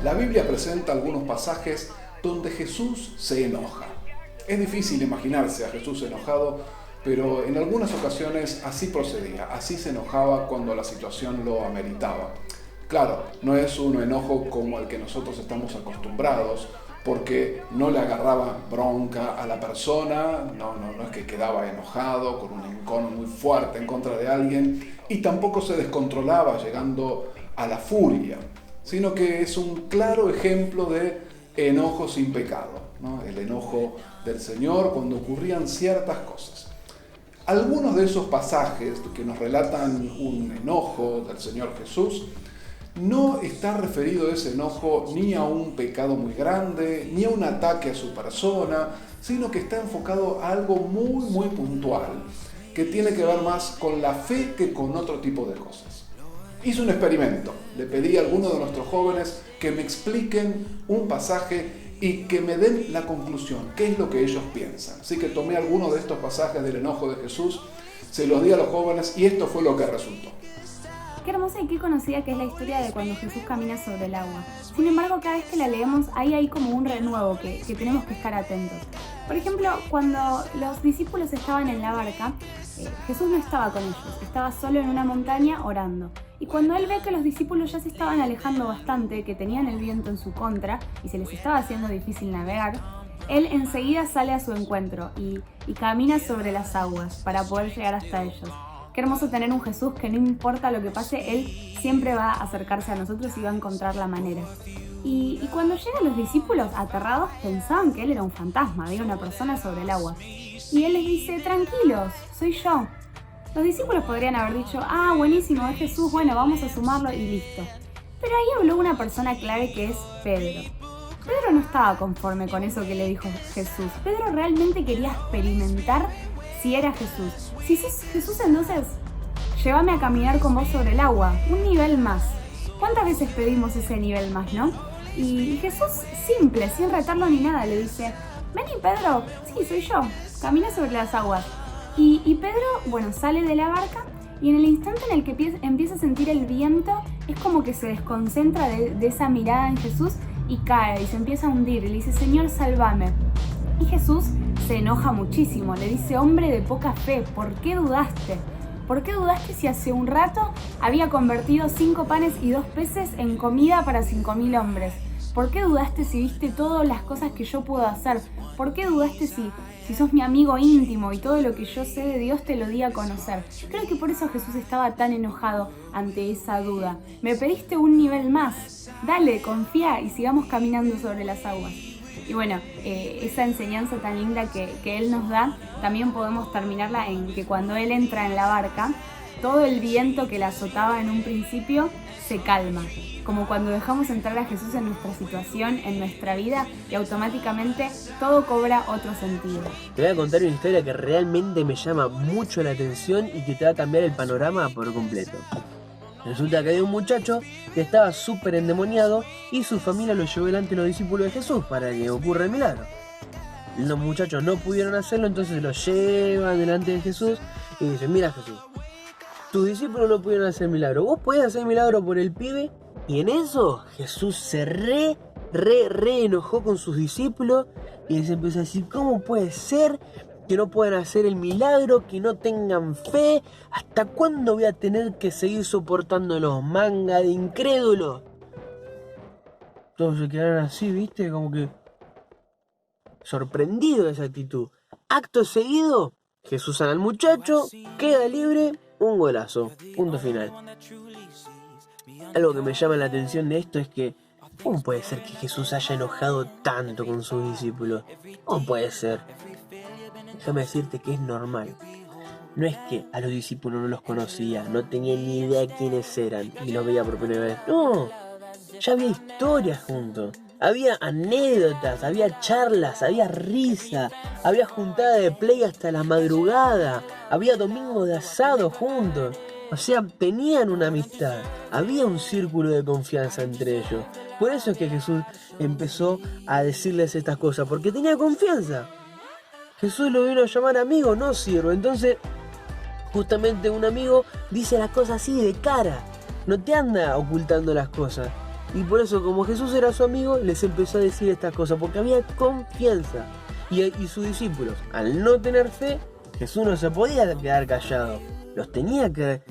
La Biblia presenta algunos pasajes donde Jesús se enoja. Es difícil imaginarse a Jesús enojado, pero en algunas ocasiones así procedía, así se enojaba cuando la situación lo ameritaba. Claro, no es un enojo como el que nosotros estamos acostumbrados, porque no le agarraba bronca a la persona, no es que quedaba enojado con un encono muy fuerte en contra de alguien, y tampoco se descontrolaba llegando a la furia, sino que es un claro ejemplo de enojo sin pecado, ¿no? El enojo del Señor cuando ocurrían ciertas cosas. Algunos de esos pasajes que nos relatan un enojo del Señor Jesús, no está referido ese enojo ni a un pecado muy grande, ni a un ataque a su persona, sino que está enfocado a algo muy puntual, que tiene que ver más con la fe que con otro tipo de cosas. Hice un experimento, le pedí a algunos de nuestros jóvenes que me expliquen un pasaje y que me den la conclusión, qué es lo que ellos piensan. Así que tomé algunos de estos pasajes del enojo de Jesús, se los di a los jóvenes y esto fue lo que resultó. Qué hermosa y qué conocida que es la historia de cuando Jesús camina sobre el agua. Sin embargo, cada vez que la leemos, ahí hay como un renuevo que tenemos que estar atentos. Por ejemplo, cuando los discípulos estaban en la barca, Jesús no estaba con ellos, estaba solo en una montaña orando. Y cuando él ve que los discípulos ya se estaban alejando bastante, que tenían el viento en su contra y se les estaba haciendo difícil navegar, él enseguida sale a su encuentro y camina sobre las aguas para poder llegar hasta ellos. Qué hermoso tener un Jesús que no importa lo que pase, Él siempre va a acercarse a nosotros y va a encontrar la manera. Y cuando llegan los discípulos aterrados pensaban que Él era un fantasma, había una persona sobre el agua. Y Él les dice, tranquilos, soy yo. Los discípulos podrían haber dicho, buenísimo, es Jesús, bueno, vamos a sumarlo y listo. Pero ahí habló una persona clave que es Pedro. Pedro no estaba conforme con eso que le dijo Jesús. Pedro realmente quería experimentar si era Jesús. Si sos Jesús, entonces llévame a caminar con vos sobre el agua, un nivel más. ¿Cuántas veces pedimos ese nivel más, no? Y Jesús, simple, sin retarlo ni nada, le dice, vení Pedro, sí, soy yo, camina sobre las aguas. Y Pedro, sale de la barca y en el instante en el que empieza a sentir el viento, es como que se desconcentra de esa mirada en Jesús y cae y se empieza a hundir. Y le dice, Señor, sálvame. Y Jesús se enoja muchísimo, le dice, hombre de poca fe, ¿por qué dudaste? ¿Por qué dudaste si hace un rato había convertido 5 panes y 2 peces en comida para 5.000 hombres? ¿Por qué dudaste si viste todas las cosas que yo puedo hacer? ¿Por qué dudaste si sos mi amigo íntimo y todo lo que yo sé de Dios te lo di a conocer? Creo que por eso Jesús estaba tan enojado ante esa duda. Me pediste un nivel más. Dale, confía y sigamos caminando sobre las aguas. Y bueno, esa enseñanza tan linda que Él nos da, también podemos terminarla en que cuando Él entra en la barca, todo el viento que la azotaba en un principio se calma. Como cuando dejamos entrar a Jesús en nuestra situación, en nuestra vida, y automáticamente todo cobra otro sentido. Te voy a contar una historia que realmente me llama mucho la atención y que te va a cambiar el panorama por completo. Resulta que había un muchacho que estaba súper endemoniado y su familia lo llevó delante de los discípulos de Jesús para que ocurra el milagro. Los muchachos no pudieron hacerlo, entonces lo llevan delante de Jesús y dicen, mira Jesús, tus discípulos no pudieron hacer el milagro, vos podés hacer el milagro por el pibe. Y en eso Jesús se re enojó con sus discípulos y les empezó a decir, ¿cómo puede ser que no puedan hacer el milagro, que no tengan fe? ¿Hasta cuándo voy a tener que seguir soportándolos? Manga de incrédulos. Todos se quedaron así, ¿viste? Como que sorprendido de esa actitud. Acto seguido, Jesús sana al muchacho, queda libre, un golazo, punto final. Algo que me llama la atención de esto es que ¿cómo puede ser que Jesús haya enojado tanto con sus discípulos? ¿Cómo puede ser? Déjame decirte que es normal. No es que a los discípulos no los conocía, no tenía ni idea de quiénes eran y los veía por primera vez. No, ya había historias juntos, había anécdotas, había charlas, había risa, había juntada de play hasta la madrugada, había domingos de asado juntos. O sea, tenían una amistad, había un círculo de confianza entre ellos. Por eso es que Jesús empezó a decirles estas cosas, porque tenía confianza. Jesús lo vino a llamar amigo, no siervo. Entonces, justamente un amigo dice las cosas así de cara, no te anda ocultando las cosas. Y por eso, como Jesús era su amigo, les empezó a decir estas cosas, porque había confianza. Y sus discípulos, al no tener fe, Jesús no se podía quedar callado. Los tenía que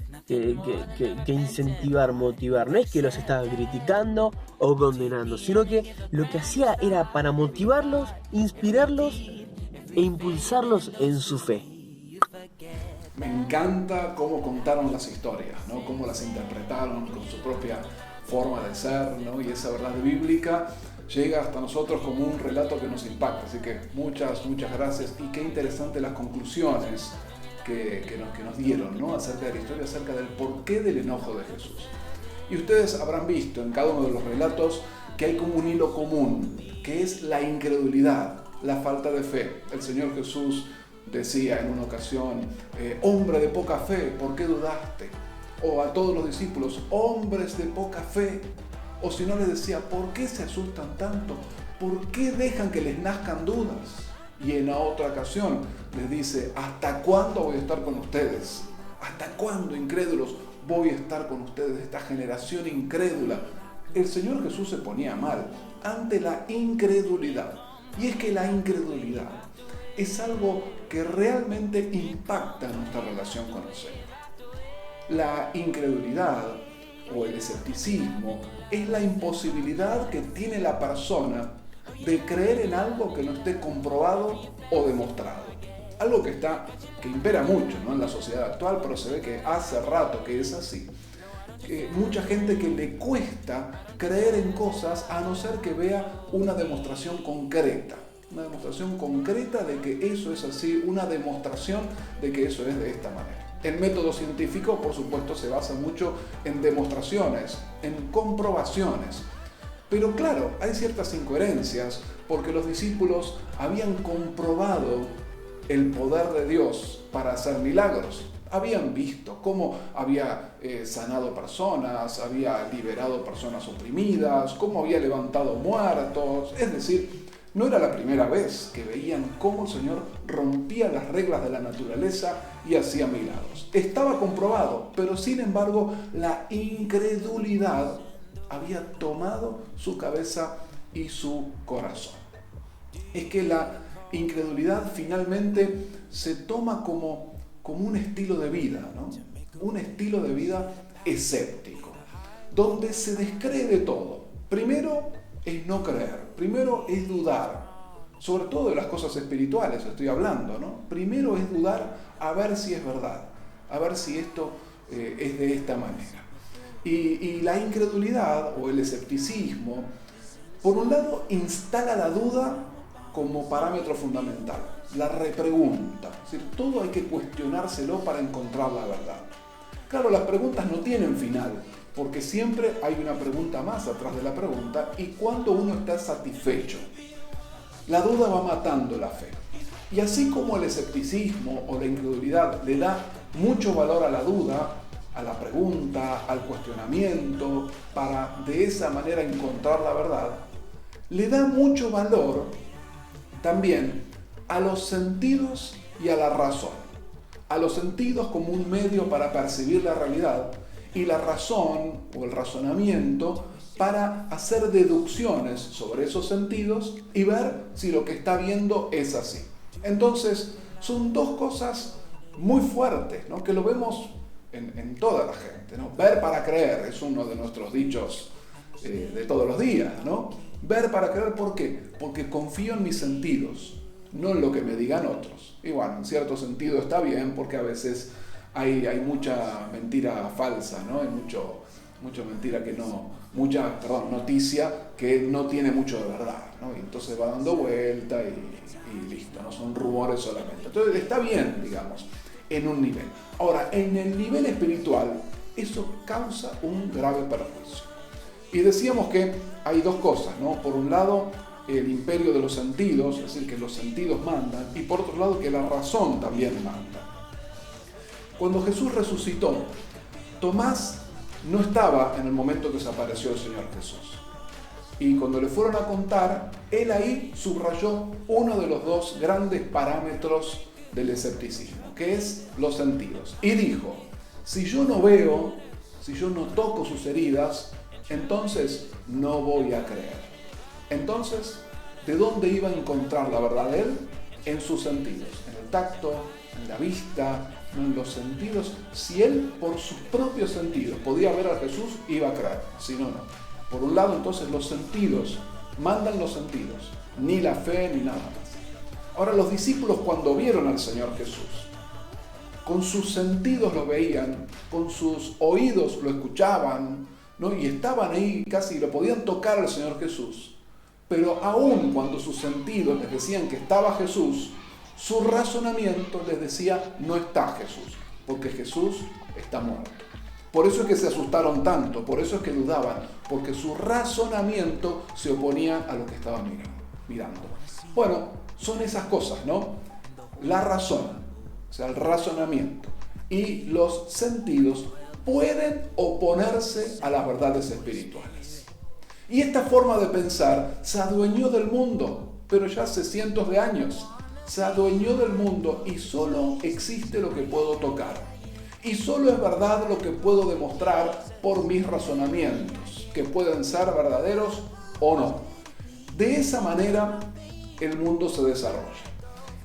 incentivar, motivar. No es que los estaba criticando o condenando, sino que lo que hacía era para motivarlos, inspirarlos e impulsarlos en su fe. Me encanta cómo contaron las historias, ¿no? Cómo las interpretaron con su propia forma de ser, ¿no? Y esa verdad bíblica llega hasta nosotros como un relato que nos impacta. Así que muchas gracias, y qué interesantes las conclusiones que nos dieron, ¿no? Acerca de la historia, acerca del porqué del enojo de Jesús. Y ustedes habrán visto en cada uno de los relatos que hay como un hilo común, que es la incredulidad, la falta de fe. El Señor Jesús decía en una ocasión, hombre de poca fe, ¿por qué dudaste? O a todos los discípulos, hombres de poca fe. O si no, les decía, ¿por qué se asustan tanto? ¿Por qué dejan que les nazcan dudas? Y en otra ocasión les dice, ¿hasta cuándo voy a estar con ustedes? ¿Hasta cuándo, incrédulos, voy a estar con ustedes? Esta generación incrédula. El Señor Jesús se ponía mal ante la incredulidad. Y es que la incredulidad es algo que realmente impacta nuestra relación con el Señor. La incredulidad o el escepticismo es la imposibilidad que tiene la persona de creer en algo que no esté comprobado o demostrado. Algo que impera mucho, ¿no? En la sociedad actual, pero se ve que hace rato que es así. Mucha gente que le cuesta creer en cosas a no ser que vea una demostración concreta. Una demostración concreta de que eso es así, una demostración de que eso es de esta manera. El método científico, por supuesto, se basa mucho en demostraciones, en comprobaciones. Pero claro, hay ciertas incoherencias porque los discípulos habían comprobado el poder de Dios para hacer milagros. Habían visto cómo había sanado personas, había liberado personas oprimidas, cómo había levantado muertos. Es decir, no era la primera vez que veían cómo el Señor rompía las reglas de la naturaleza y hacía milagros. Estaba comprobado, pero sin embargo la incredulidad había tomado su cabeza y su corazón. Es que la incredulidad finalmente se toma como un estilo de vida, ¿no? Un estilo de vida escéptico, donde se descree de todo. Primero es no creer, primero es dudar, sobre todo de las cosas espirituales estoy hablando, ¿no? Primero es dudar a ver si es verdad, a ver si esto es de esta manera. Y la incredulidad o el escepticismo, por un lado, instala la duda como parámetro fundamental, la repregunta, es decir, todo hay que cuestionárselo para encontrar la verdad. Claro, las preguntas no tienen final, porque siempre hay una pregunta más atrás de la pregunta, y cuando uno está satisfecho, la duda va matando la fe. Y así como el escepticismo o la incredulidad le da mucho valor a la duda, a la pregunta, al cuestionamiento, para de esa manera encontrar la verdad, le da mucho valor también a los sentidos y a la razón. A los sentidos como un medio para percibir la realidad, y la razón o el razonamiento para hacer deducciones sobre esos sentidos y ver si lo que está viendo es así. Entonces, son dos cosas muy fuertes, ¿no? Que lo vemos en toda la gente, ¿no? Ver para creer es uno de nuestros dichos de todos los días, ¿no? Ver para creer, ¿por qué? Porque confío en mis sentidos, no en lo que me digan otros. Y bueno, en cierto sentido está bien, porque a veces hay mucha mentira falsa, ¿no? Hay mucha mentira que no, noticia que no tiene mucho de verdad, ¿no? Y entonces va dando vuelta y listo, no son rumores solamente. Entonces está bien, digamos, en un nivel. Ahora, en el nivel espiritual, eso causa un grave perjuicio. Y decíamos que hay dos cosas, ¿no? Por un lado, el imperio de los sentidos, es decir, que los sentidos mandan, y por otro lado, que la razón también manda. Cuando Jesús resucitó, Tomás no estaba en el momento que se apareció el Señor Jesús. Y cuando le fueron a contar, él ahí subrayó uno de los dos grandes parámetros del escepticismo, que es los sentidos. Y dijo, si yo no veo, si yo no toco sus heridas, entonces no voy a creer. Entonces, ¿de dónde iba a encontrar la verdad de él? En sus sentidos, en el tacto, en la vista, en los sentidos. Si él por sus propios sentidos podía ver a Jesús, iba a creer, si no, no. Por un lado, entonces, los sentidos, mandan los sentidos, ni la fe ni nada más. Ahora, los discípulos cuando vieron al Señor Jesús, con sus sentidos lo veían, con sus oídos lo escuchaban, ¿no? Y estaban ahí casi, lo podían tocar al Señor Jesús. Pero aún cuando sus sentidos les decían que estaba Jesús, su razonamiento les decía, no está Jesús, porque Jesús está muerto. Por eso es que se asustaron tanto, por eso es que dudaban, porque su razonamiento se oponía a lo que estaban mirando. Bueno, son esas cosas, ¿no? La razón, o sea, el razonamiento y los sentidos pueden oponerse a las verdades espirituales. Y esta forma de pensar se adueñó del mundo, pero ya hace cientos de años. Se adueñó del mundo y solo existe lo que puedo tocar. Y solo es verdad lo que puedo demostrar por mis razonamientos, que pueden ser verdaderos o no. De esa manera el mundo se desarrolla.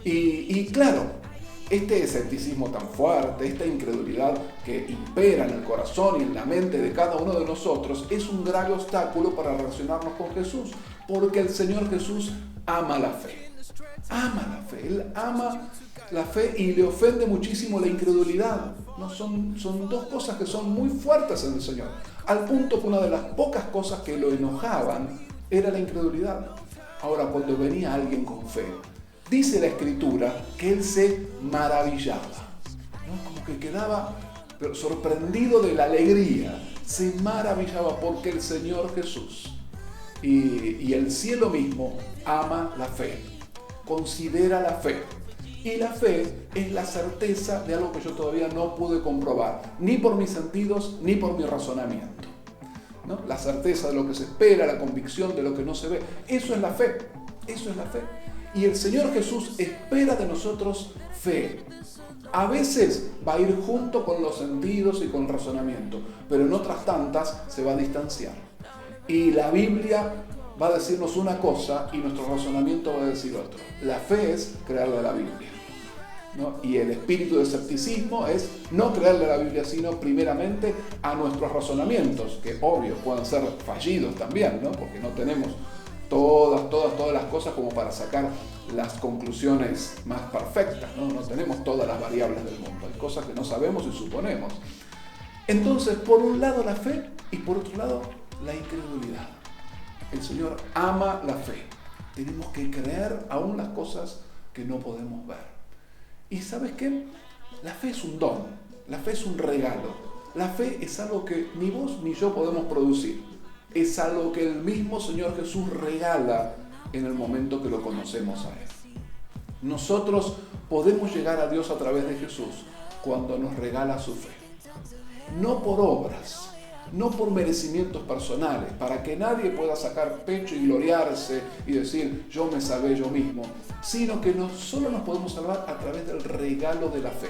Y claro, este escepticismo tan fuerte, esta incredulidad que impera en el corazón y en la mente de cada uno de nosotros es un grave obstáculo para relacionarnos con Jesús, porque el Señor Jesús ama la fe. Ama la fe, Él ama la fe y le ofende muchísimo la incredulidad. No, son dos cosas que son muy fuertes en el Señor, al punto que una de las pocas cosas que lo enojaban era la incredulidad. Ahora, cuando venía alguien con fe, dice la Escritura que él se maravillaba, ¿no? Como que quedaba sorprendido de la alegría, se maravillaba porque el Señor Jesús y el cielo mismo ama la fe, considera la fe. Y la fe es la certeza de algo que yo todavía no pude comprobar, ni por mis sentidos, ni por mi razonamiento, ¿no? La certeza de lo que se espera, la convicción de lo que no se ve, eso es la fe, eso es la fe. Y el Señor Jesús espera de nosotros fe. A veces va a ir junto con los sentidos y con el razonamiento, pero en otras tantas se va a distanciar. Y la Biblia va a decirnos una cosa y nuestro razonamiento va a decir otra. La fe es creerle a la Biblia, ¿no? Y el espíritu de escepticismo es no creerle a la Biblia, sino primeramente a nuestros razonamientos, que obvio pueden ser fallidos también, ¿no? Porque no tenemos todas las cosas como para sacar las conclusiones más perfectas, ¿no? No tenemos todas las variables del mundo, hay cosas que no sabemos y suponemos. Entonces, por un lado la fe y por otro lado la incredulidad. El Señor ama la fe. Tenemos que creer aún las cosas que no podemos ver. ¿Y sabes qué? La fe es un don, la fe es un regalo. La fe es algo que ni vos ni yo podemos producir. Es algo que el mismo Señor Jesús regala en el momento que lo conocemos a Él. Nosotros podemos llegar a Dios a través de Jesús cuando nos regala su fe. No por obras, no por merecimientos personales, para que nadie pueda sacar pecho y gloriarse y decir yo me salvé yo mismo, sino que solo nos podemos salvar a través del regalo de la fe.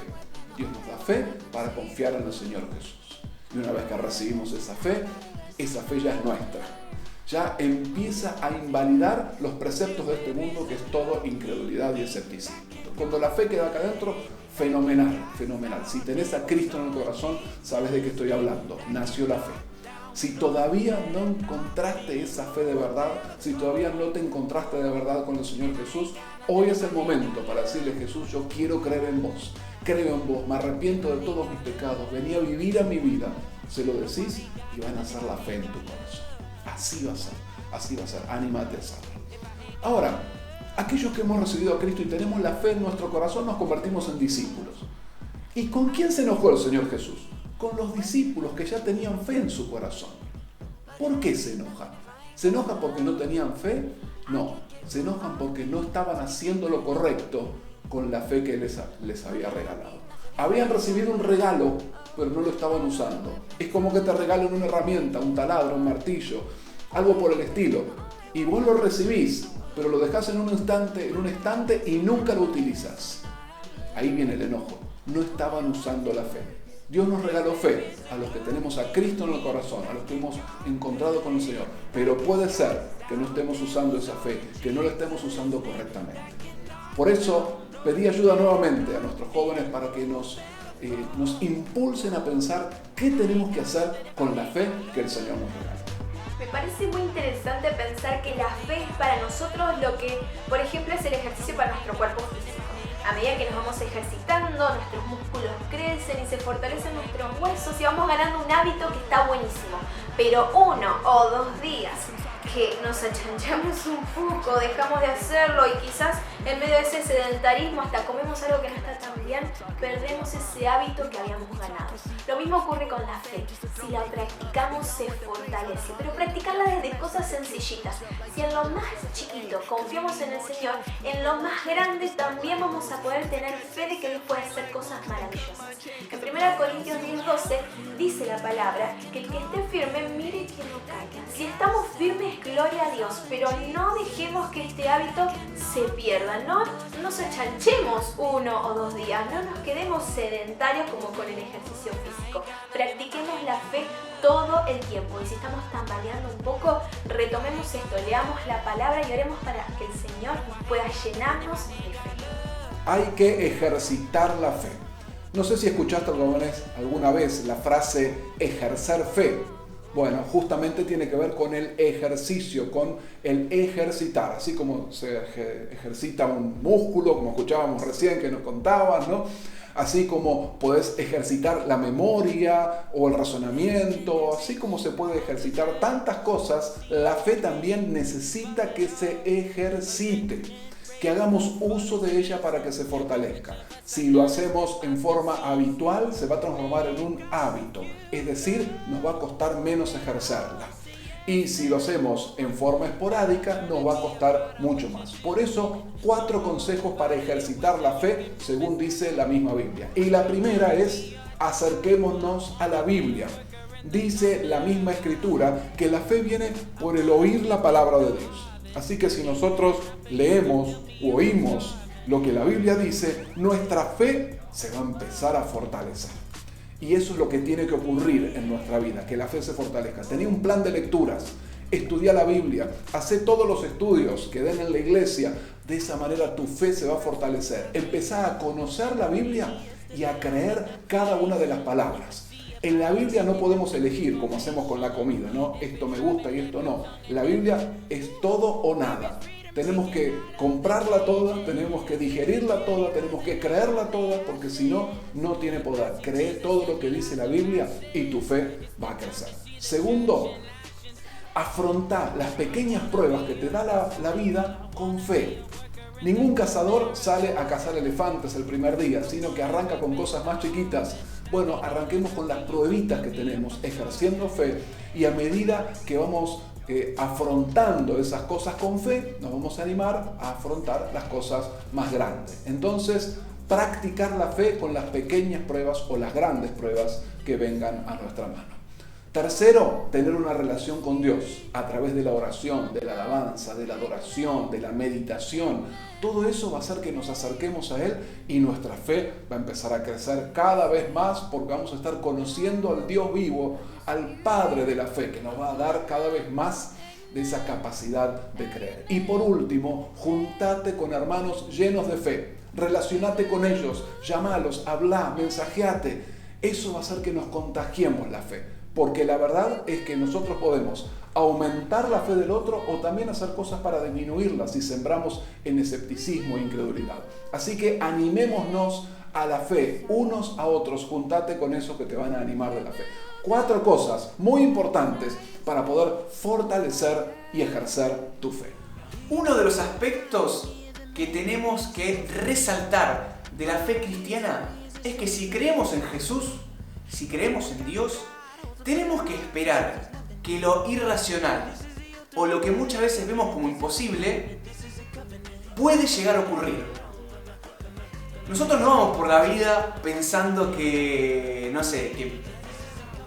Dios nos da fe para confiar en el Señor Jesús. Y una vez que recibimos esa fe ya es nuestra. Ya empieza a invalidar los preceptos de este mundo, que es todo incredulidad y escepticismo. Cuando la fe queda acá adentro, fenomenal. Si tenés a Cristo en el corazón, sabes de qué estoy hablando. Nació la fe. Si todavía no encontraste esa fe de verdad, si todavía no te encontraste de verdad con el Señor Jesús, hoy es el momento para decirle: Jesús, yo quiero creer en vos. Creo en vos, me arrepiento de todos mis pecados, vení a vivir a mi vida. Se lo decís y van a hacer la fe en tu corazón. Así va a ser, anímate a hacerlo. Ahora, aquellos que hemos recibido a Cristo y tenemos la fe en nuestro corazón, nos convertimos en discípulos. ¿Y con quién se enojó el Señor Jesús? Con los discípulos que ya tenían fe en su corazón. ¿Por qué se enojan? ¿Se enojan porque no tenían fe? No, se enojan porque no estaban haciendo lo correcto con la fe que les había regalado. Habían recibido un regalo, pero no lo estaban usando. Es como que te regalan una herramienta, un taladro, un martillo, algo por el estilo, y vos lo recibís, pero lo dejás en un estante y nunca lo utilizas. Ahí viene el enojo. No estaban usando la fe. Dios nos regaló fe a los que tenemos a Cristo en el corazón, a los que hemos encontrado con el Señor. Pero puede ser que no estemos usando esa fe, que no la estemos usando correctamente. Por eso pedí ayuda nuevamente a nuestros jóvenes para que nos impulsen a pensar qué tenemos que hacer con la fe que el Señor nos regala. Me parece muy interesante pensar que la fe es para nosotros lo que, por ejemplo, es el ejercicio para nuestro cuerpo físico. A medida que nos vamos ejercitando, nuestros músculos crecen y se fortalecen nuestros huesos y vamos ganando un hábito que está buenísimo. Pero 1 o 2 días que nos achanchamos un poco, dejamos de hacerlo y quizás en medio de ese sedentarismo hasta comemos algo que no está tan bien, perdemos ese hábito que habíamos ganado. Lo mismo ocurre con la fe. Si la practicamos se fortalece, pero practicarla desde cosas sencillitas. Si en lo más chiquito confiamos en el Señor, en lo más grande también vamos a poder tener fe de que Dios puede hacer cosas maravillosas. En 1 Corintios 10:12 dice la palabra que el que esté firme mire que no caiga. Si estamos firmes, gloria a Dios, pero no dejemos que este hábito se pierda. No nos achanchemos 1 o 2 días, no nos quedemos sedentarios como con el ejercicio físico. Practiquemos la fe todo el tiempo y si estamos tambaleando un poco, retomemos esto, leamos la palabra y oremos para que el Señor pueda llenarnos de fe. Hay que ejercitar la fe. No sé si escuchaste alguna vez la frase ejercer fe. Bueno, justamente tiene que ver con el ejercicio, con el ejercitar, así como se ejercita un músculo, como escuchábamos recién que nos contaban, ¿no? Así como podés ejercitar la memoria o el razonamiento, así como se puede ejercitar tantas cosas, la fe también necesita que se ejercite, que hagamos uso de ella para que se fortalezca. Si lo hacemos en forma habitual, se va a transformar en un hábito, es decir, nos va a costar menos ejercerla. Y si lo hacemos en forma esporádica, nos va a costar mucho más. Por eso, 4 consejos para ejercitar la fe, según dice la misma Biblia. Y la primera es, acerquémonos a la Biblia. Dice la misma Escritura que la fe viene por el oír la palabra de Dios. Así que si nosotros leemos o oímos lo que la Biblia dice, nuestra fe se va a empezar a fortalecer. Y eso es lo que tiene que ocurrir en nuestra vida, que la fe se fortalezca. Tener un plan de lecturas, estudiar la Biblia, hacer todos los estudios que den en la iglesia. De esa manera tu fe se va a fortalecer. Empezar a conocer la Biblia y a creer cada una de las palabras. En la Biblia no podemos elegir como hacemos con la comida, ¿no? Esto me gusta y esto no. La Biblia es todo o nada. Tenemos que comprarla toda, tenemos que digerirla toda, tenemos que creerla toda, porque si no, no tiene poder. Cree todo lo que dice la Biblia y tu fe va a crecer. Segundo, afrontar las pequeñas pruebas que te da la vida con fe. Ningún cazador sale a cazar elefantes el primer día, sino que arranca con cosas más chiquitas. Bueno, arranquemos con las pruebitas que tenemos, ejerciendo fe, y a medida que vamos afrontando esas cosas con fe, nos vamos a animar a afrontar las cosas más grandes. Entonces, practicar la fe con las pequeñas pruebas o las grandes pruebas que vengan a nuestra mano. Tercero, tener una relación con Dios a través de la oración, de la alabanza, de la adoración, de la meditación. Todo eso va a hacer que nos acerquemos a Él y nuestra fe va a empezar a crecer cada vez más porque vamos a estar conociendo al Dios vivo, al Padre de la fe, que nos va a dar cada vez más de esa capacidad de creer. Y por último, juntate con hermanos llenos de fe. Relacionate con ellos, llamalos, habla, mensajeate. Eso va a hacer que nos contagiemos la fe. Porque la verdad es que nosotros podemos aumentar la fe del otro o también hacer cosas para disminuirla si sembramos en escepticismo e incredulidad. Así que animémonos a la fe, unos a otros, juntate con esos que te van a animar de la fe. 4 cosas muy importantes para poder fortalecer y ejercer tu fe. Uno de los aspectos que tenemos que resaltar de la fe cristiana es que si creemos en Jesús, si creemos en Dios, tenemos que esperar que lo irracional o lo que muchas veces vemos como imposible puede llegar a ocurrir. Nosotros no vamos por la vida pensando que, no sé, que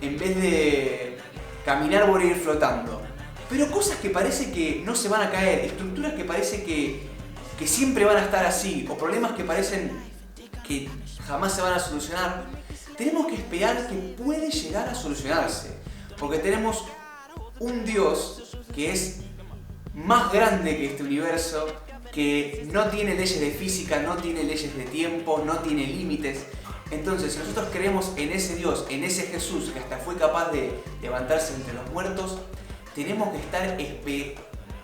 en vez de caminar voy a ir flotando. Pero cosas que parece que no se van a caer, estructuras que parece que siempre van a estar así, o problemas que parecen que jamás se van a solucionar, tenemos que esperar que puede llegar a solucionarse, porque tenemos un Dios que es más grande que este universo, que no tiene leyes de física, no tiene leyes de tiempo, no tiene límites. Entonces, si nosotros creemos en ese Dios, en ese Jesús que hasta fue capaz de levantarse entre los muertos, tenemos que estar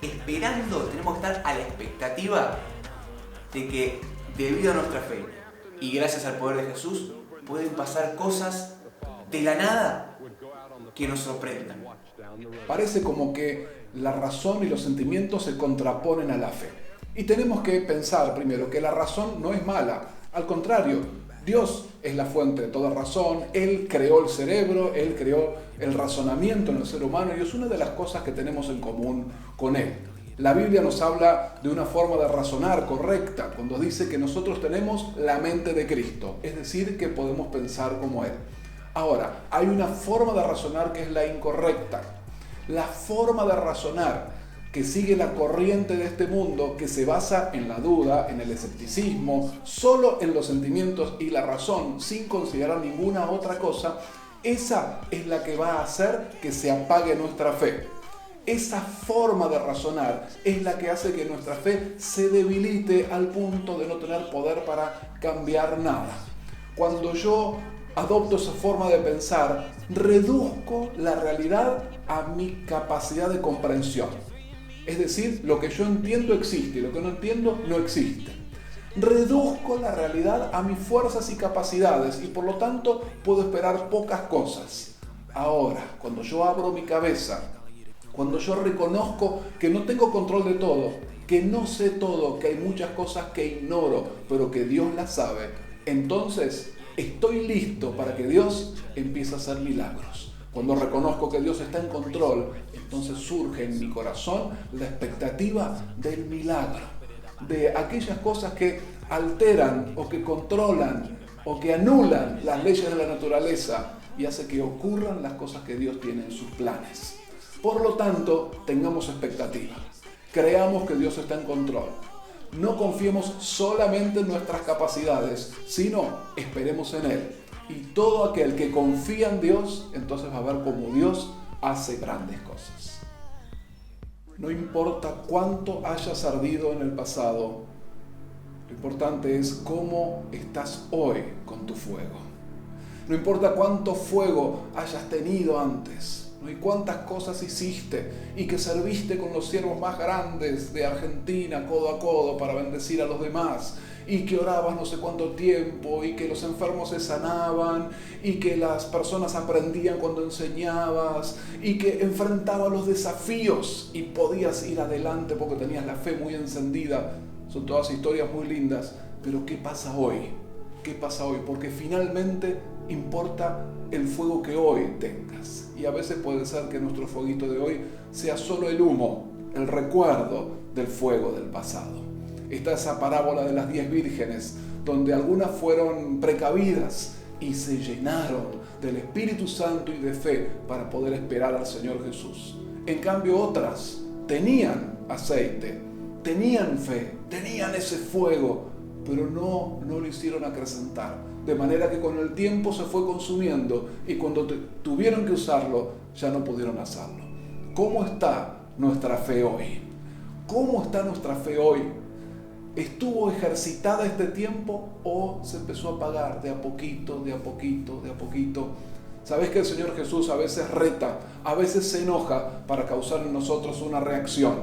esperando, tenemos que estar a la expectativa de que, debido a nuestra fe y gracias al poder de Jesús, pueden pasar cosas de la nada que nos sorprendan. Parece como que la razón y los sentimientos se contraponen a la fe. Y tenemos que pensar primero que la razón no es mala. Al contrario, Dios es la fuente de toda razón. Él creó el cerebro, Él creó el razonamiento en el ser humano y es una de las cosas que tenemos en común con Él. La Biblia nos habla de una forma de razonar correcta cuando dice que nosotros tenemos la mente de Cristo, es decir, que podemos pensar como Él. Ahora, hay una forma de razonar que es la incorrecta. La forma de razonar que sigue la corriente de este mundo, que se basa en la duda, en el escepticismo, solo en los sentimientos y la razón, sin considerar ninguna otra cosa, esa es la que va a hacer que se apague nuestra fe. Esa forma de razonar es la que hace que nuestra fe se debilite al punto de no tener poder para cambiar nada. Cuando yo adopto esa forma de pensar, reduzco la realidad a mi capacidad de comprensión. Es decir, lo que yo entiendo existe y lo que no entiendo no existe. Reduzco la realidad a mis fuerzas y capacidades y por lo tanto puedo esperar pocas cosas. Ahora, cuando yo abro mi cabeza, cuando yo reconozco que no tengo control de todo, que no sé todo, que hay muchas cosas que ignoro, pero que Dios las sabe, entonces estoy listo para que Dios empiece a hacer milagros. Cuando reconozco que Dios está en control, entonces surge en mi corazón la expectativa del milagro, de aquellas cosas que alteran o que controlan o que anulan las leyes de la naturaleza y hace que ocurran las cosas que Dios tiene en sus planes. Por lo tanto, tengamos expectativa. Creamos que Dios está en control. No confiemos solamente en nuestras capacidades, sino esperemos en Él. Y todo aquel que confía en Dios, entonces va a ver cómo Dios hace grandes cosas. No importa cuánto hayas ardido en el pasado, lo importante es cómo estás hoy con tu fuego. No importa cuánto fuego hayas tenido antes, ¿no? Y cuántas cosas hiciste y que serviste con los siervos más grandes de Argentina codo a codo para bendecir a los demás y que orabas no sé cuánto tiempo y que los enfermos se sanaban y que las personas aprendían cuando enseñabas y que enfrentabas los desafíos y podías ir adelante porque tenías la fe muy encendida. Son todas historias muy lindas, pero ¿qué pasa hoy? ¿Qué pasa hoy? Porque finalmente importa el fuego que hoy tengas. Y a veces puede ser que nuestro fueguito de hoy sea solo el humo, el recuerdo del fuego del pasado. Está esa parábola de las 10 vírgenes, donde algunas fueron precavidas y se llenaron del Espíritu Santo y de fe para poder esperar al Señor Jesús. En cambio otras tenían aceite, tenían fe, tenían ese fuego, pero no lo hicieron acrecentar. De manera que con el tiempo se fue consumiendo y cuando tuvieron que usarlo, ya no pudieron hacerlo. ¿Cómo está nuestra fe hoy? ¿Cómo está nuestra fe hoy? ¿Estuvo ejercitada este tiempo o se empezó a apagar de a poquito, de a poquito, de a poquito? ¿Sabés que el Señor Jesús a veces reta, a veces se enoja para causar en nosotros una reacción?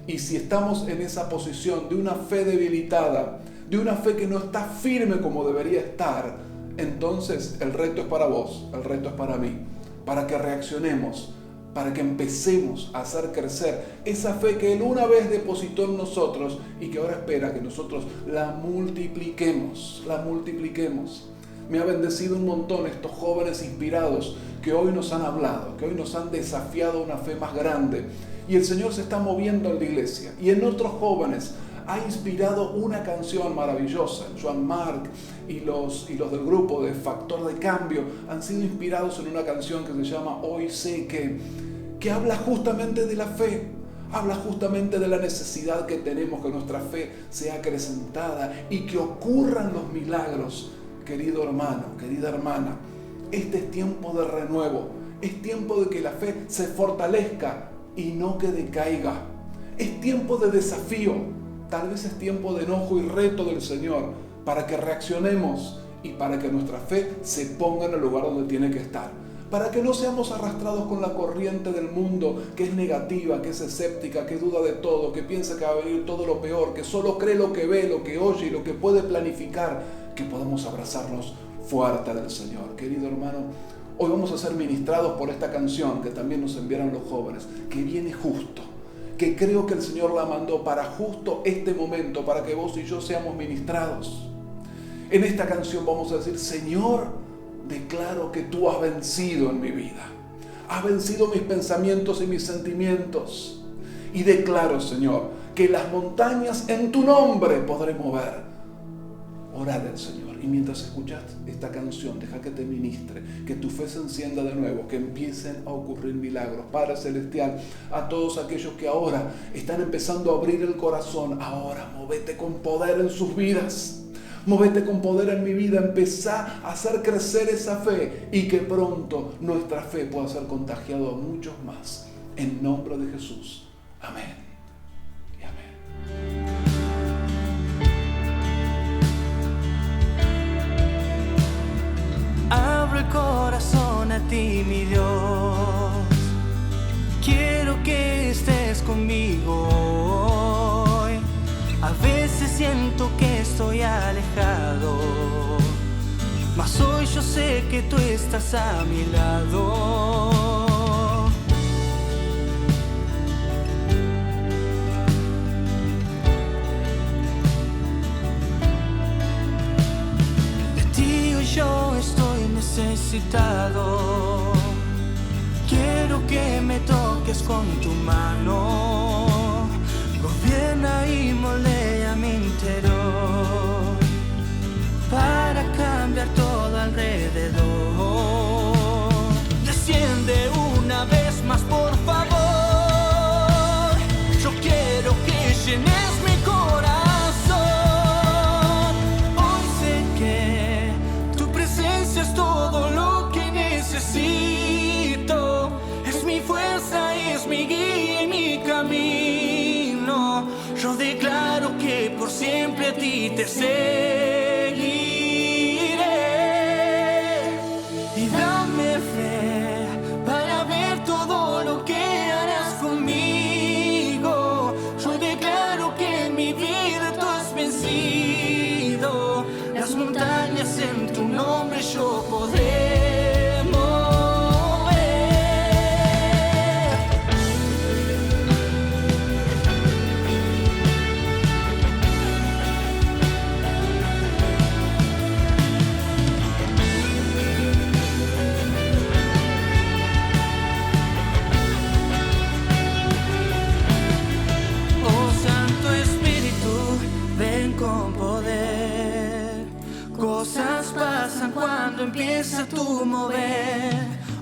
Y si estamos en esa posición de una fe debilitada, de una fe que no está firme como debería estar, entonces el reto es para vos, el reto es para mí, para que reaccionemos, para que empecemos a hacer crecer esa fe que Él una vez depositó en nosotros y que ahora espera que nosotros la multipliquemos, la multipliquemos. Me ha bendecido un montón estos jóvenes inspirados que hoy nos han hablado, que hoy nos han desafiado a una fe más grande. Y el Señor se está moviendo en la iglesia y en otros jóvenes ha inspirado una canción maravillosa. Joan Marc y los del grupo de Factor de Cambio han sido inspirados en una canción que se llama Hoy sé que habla justamente de la fe, habla justamente de la necesidad que tenemos que nuestra fe sea acrecentada y que ocurran los milagros querido hermano, querida hermana, este es tiempo de renuevo, es tiempo de que la fe se fortalezca y no que decaiga. Es tiempo de desafío, tal vez es tiempo de enojo y reto del Señor para que reaccionemos y para que nuestra fe se ponga en el lugar donde tiene que estar. Para que no seamos arrastrados con la corriente del mundo que es negativa, que es escéptica, que duda de todo, que piensa que va a venir todo lo peor, que solo cree lo que ve, lo que oye y lo que puede planificar, que podamos abrazarnos fuerte del Señor. Querido hermano, hoy vamos a ser ministrados por esta canción que también nos enviaron los jóvenes, que viene justo, que creo que el Señor la mandó para justo este momento, para que vos y yo seamos ministrados. En esta canción vamos a decir: Señor, declaro que tú has vencido en mi vida, has vencido mis pensamientos y mis sentimientos, y declaro, Señor, que las montañas en tu nombre podré mover. Orad al Señor, y mientras escuchas esta canción, deja que te ministre, que tu fe se encienda de nuevo, que empiecen a ocurrir milagros. Padre Celestial, a todos aquellos que ahora están empezando a abrir el corazón, ahora movete con poder en sus vidas. Movete con poder en mi vida, empezá a hacer crecer esa fe y que pronto nuestra fe pueda ser contagiada a muchos más. En nombre de Jesús. Amén y amén. Abro el corazón a ti, mi Dios. Quiero que estés conmigo hoy. A veces siento que estoy alejado, mas hoy yo sé que tú estás a mi lado. De ti hoy yo estoy necesitado. Quiero que me toques con tu mano. Gobierna y moldea mi interior para cambiar todo alrededor. Desciende una vez más, por favor. Yo quiero que llenes mi corazón. Hoy sé que tu presencia es todo lo que necesito. Es mi fuerza, es mi guía y mi camino. Yo declaro que por siempre a ti te seguiré. Y dame fe para ver todo lo que harás conmigo. Yo declaro que en mi vida tú has vencido. Las montañas en tu nombre yo podré. Cuando empieza tu mover,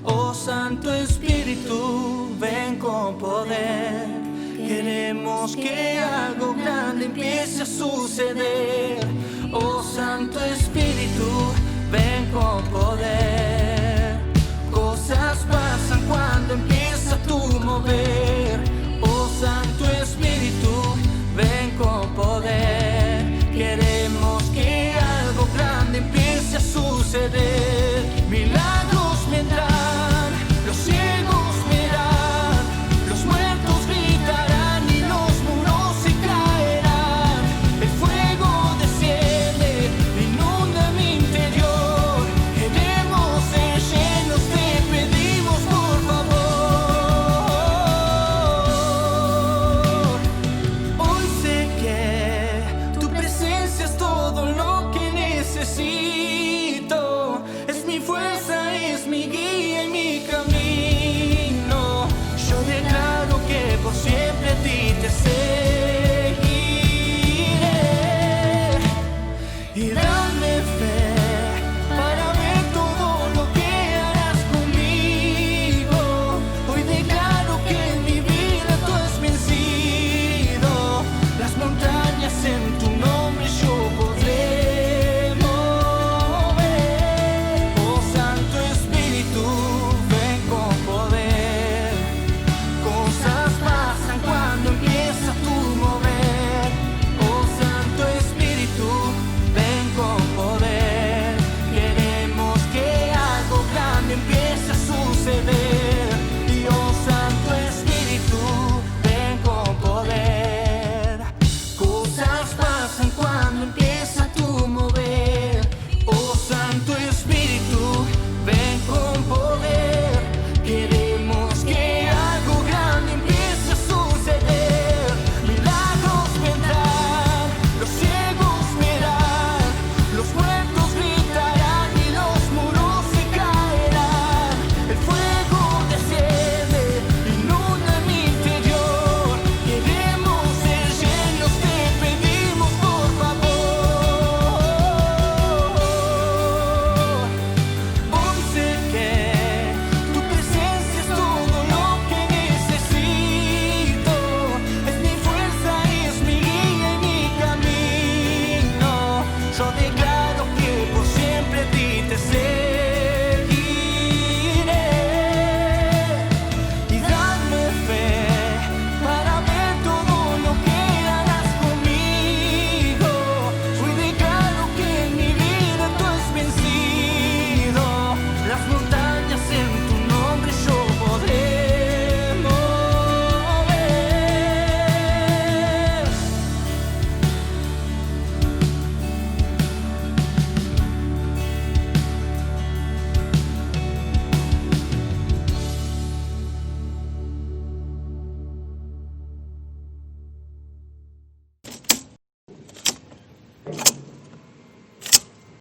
oh Santo Espíritu, ven con poder. Queremos que algo grande empiece a suceder. Oh Santo Espíritu, ven con poder.